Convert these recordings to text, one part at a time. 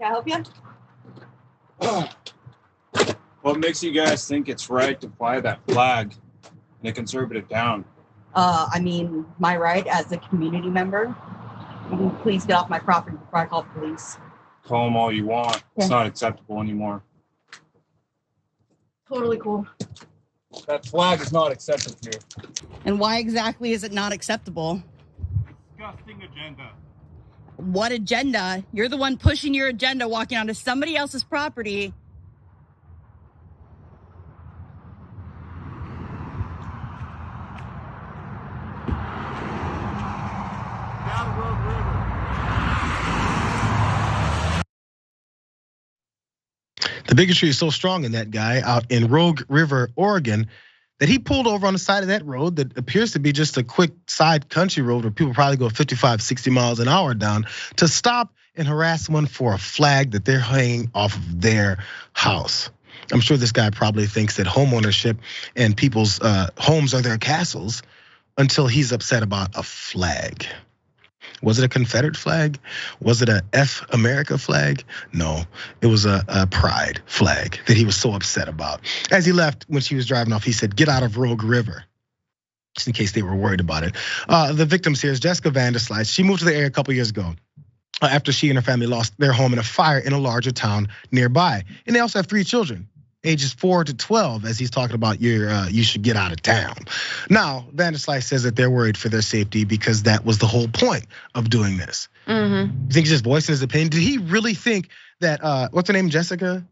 Can I help you? What makes you guys think it's right to fly that flag in a conservative town? I mean, my right as a community member. Please get off my property before I call the police. Call them all you want. It's not acceptable anymore. Totally cool. That flag is not accepted here. And why exactly is it not acceptable? Disgusting agenda. What agenda? You're the one pushing your agenda, walking onto somebody else's property. The bigotry is so strong in that guy out in Rogue River, Oregon, that he pulled over on the side of that road that appears to be just a quick side country road where people probably go 55, 60 miles an hour down to stop and harass someone for a flag that they're hanging off of their house. I'm sure this guy probably thinks that homeownership and people's homes are their castles until he's upset about a flag. Was it a Confederate flag? Was it a F America flag? No, it was a pride flag that he was so upset about. As he left, when she was driving off, he said, "Get out of Rogue River," just in case they were worried about it. The victims here is Jessica VanDerslice. She moved to the area a couple years ago after she and her family lost their home in a fire in a larger town nearby. And they also have 3 children, ages 4 to 12, as he's talking about you should get out of town. Now, VanDerslice says that they're worried for their safety because that was the whole point of doing this. You think he's just voicing his opinion? Did he really think that, what's her name, Jessica?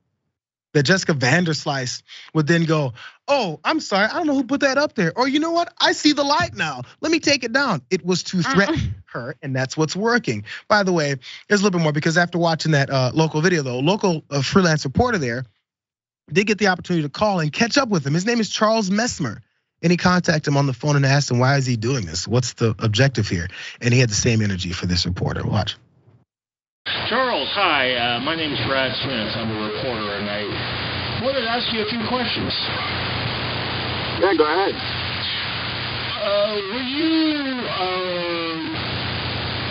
That Jessica VanDerslice would then go, "Oh, I'm sorry, I don't know who put that up there." Or you know what, I see the light now, let me take it down. It was to threaten her, and that's what's working. By the way, there's a little bit more, because after watching that local video though, local freelance reporter there did get the opportunity to call and catch up with him. His name is Charles Messmer. And he contacted him on the phone and asked him, why is he doing this? What's the objective here? And he had the same energy for this reporter. Watch. Charles, hi. My name is Brad Smith. I'm a reporter, and I wanted to ask you a few questions. Yeah, go ahead. Were you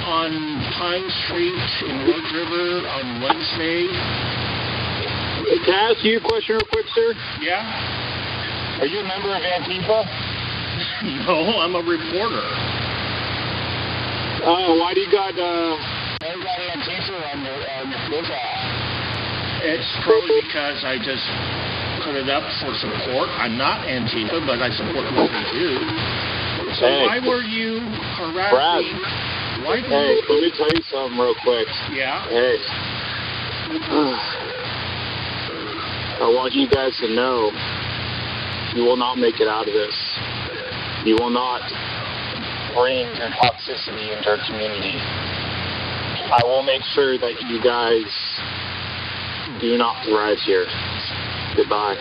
on Pine Street in Wood River on Wednesday? Can I ask you a question real quick, sir? Yeah? Are you a member of Antifa? No, I'm a reporter. Why do you got Antifa on your profile? It's probably because I just put it up for support. I'm not Antifa, but I support what they do. So why were you harassing? Brad, let me tell you something real quick. Yeah? Hey. I want you guys to know you will not make it out of this. You will not bring your toxicity into our community. I will make sure that you guys do not thrive here. Goodbye.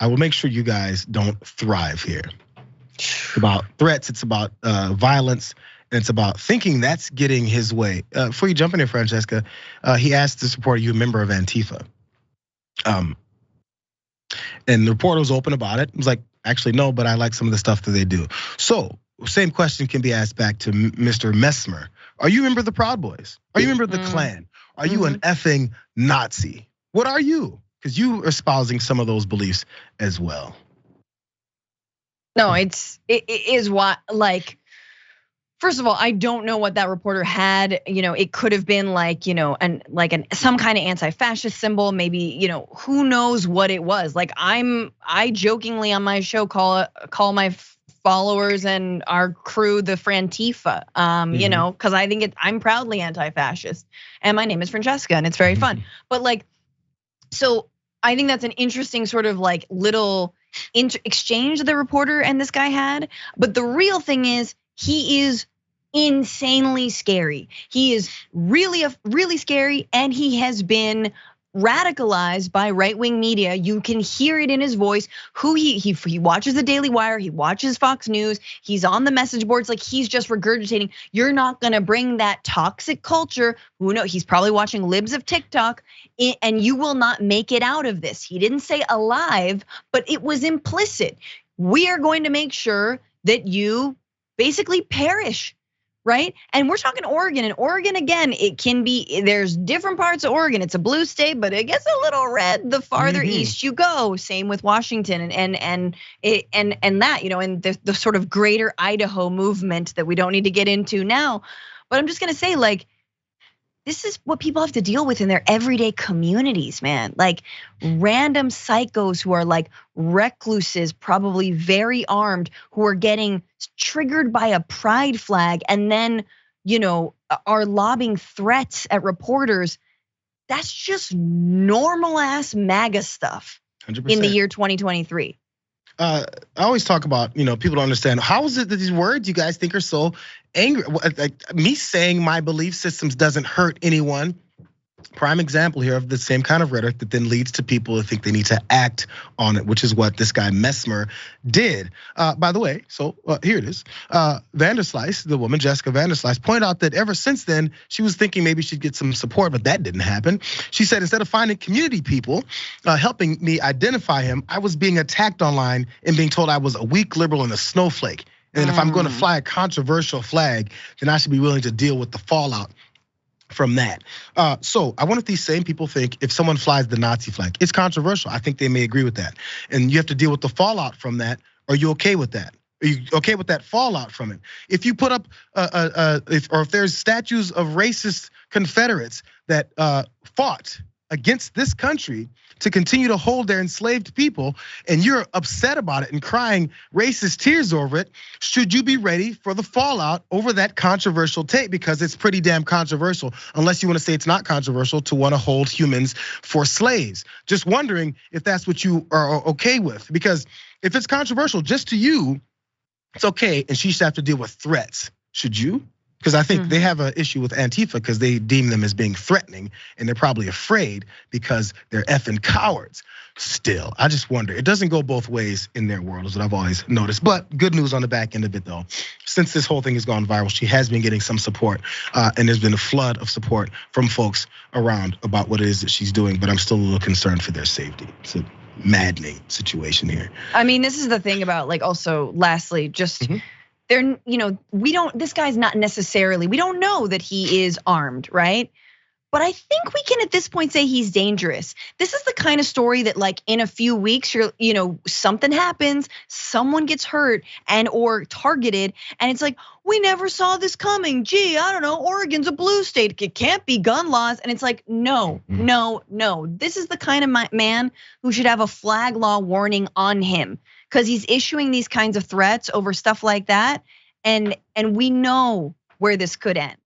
I will make sure you guys don't thrive here. It's about threats, it's about violence, and it's about thinking that's getting his way. Before you jump in here, Francesca, he asked this reporter, "You a member of Antifa?" And the reporter was open about it. He was like, "Actually, no, but I like some of the stuff that they do." So, same question can be asked back to Mr. Messmer. Are you a member of the Proud Boys? Are you a member of the Klan? Are you an effing Nazi? What are you? Because you are espousing some of those beliefs as well. No, it is what, like, first of all, I don't know what that reporter had. It could have been like, some kind of anti-fascist symbol, maybe, who knows what it was. Like, I jokingly on my show call my followers and our crew the Frantifa, because I think I'm proudly anti-fascist, and my name is Francesca, and it's very fun. But like, so I think that's an interesting sort of like little exchange the reporter and this guy had. But the real thing is, he is insanely scary. He is really scary, and he has been radicalized by right-wing media. You can hear it in his voice. He watches the Daily Wire, he watches Fox News, he's on the message boards, like he's just regurgitating. You're not gonna bring that toxic culture. Who knows? He's probably watching libs of TikTok, and you will not make it out of this. He didn't say alive, but it was implicit. We are going to make sure that you basically perish, right? And we're talking Oregon, and Oregon, again, it can be, there's different parts of Oregon. It's a blue state, but it gets a little red the farther east you go. Same with Washington and that, and the sort of greater Idaho movement that we don't need to get into now. But I'm just gonna say, like, this is what people have to deal with in their everyday communities, man. Like random psychos who are like recluses, probably very armed, who are getting triggered by a pride flag and then, are lobbing threats at reporters. That's just normal ass MAGA stuff 100%. In the year 2023. I always talk about, people don't understand. How is it that these words you guys think are so angry? Like me saying my belief systems doesn't hurt anyone. Prime example here of the same kind of rhetoric that then leads to people who think they need to act on it, which is what this guy Messmer did. By the way, so here it is. VanDerslice, the woman, Jessica VanDerslice, pointed out that ever since then, she was thinking maybe she'd get some support, but that didn't happen. She said, instead of finding community people helping me identify him, I was being attacked online and being told I was a weak liberal and a snowflake. And if I'm going to fly a controversial flag, then I should be willing to deal with the fallout from that. So I wonder if these same people think if someone flies the Nazi flag, it's controversial. I think they may agree with that. And you have to deal with the fallout from that. Are you okay with that? Are you okay with that fallout from it? If you put up, if there's statues of racist Confederates that fought against this country to continue to hold their enslaved people, and you're upset about it and crying racist tears over it, should you be ready for the fallout over that controversial take? Because it's pretty damn controversial, unless you want to say it's not controversial to want to hold humans for slaves. Just wondering if that's what you are okay with. Because if it's controversial just to you, it's okay, and she should have to deal with threats. Should you? Because I think they have an issue with Antifa because they deem them as being threatening, and they're probably afraid because they're effing cowards. Still, I just wonder. It doesn't go both ways in their world, is what I've always noticed. But good news on the back end of it, though. Since this whole thing has gone viral, she has been getting some support, and there's been a flood of support from folks around about what it is that she's doing. But I'm still a little concerned for their safety. It's a maddening situation here. I mean, this is the thing about, like, also, lastly, just. They're, this guy's not necessarily, we don't know that he is armed, right? But I think we can at this point say he's dangerous. This is the kind of story that, like, in a few weeks, something happens, someone gets hurt and or targeted, and it's like, we never saw this coming. Gee, I don't know, Oregon's a blue state, it can't be gun laws. And it's like, no. This is the kind of man who should have a flag law warning on him, because he's issuing these kinds of threats over stuff like that, and we know where this could end.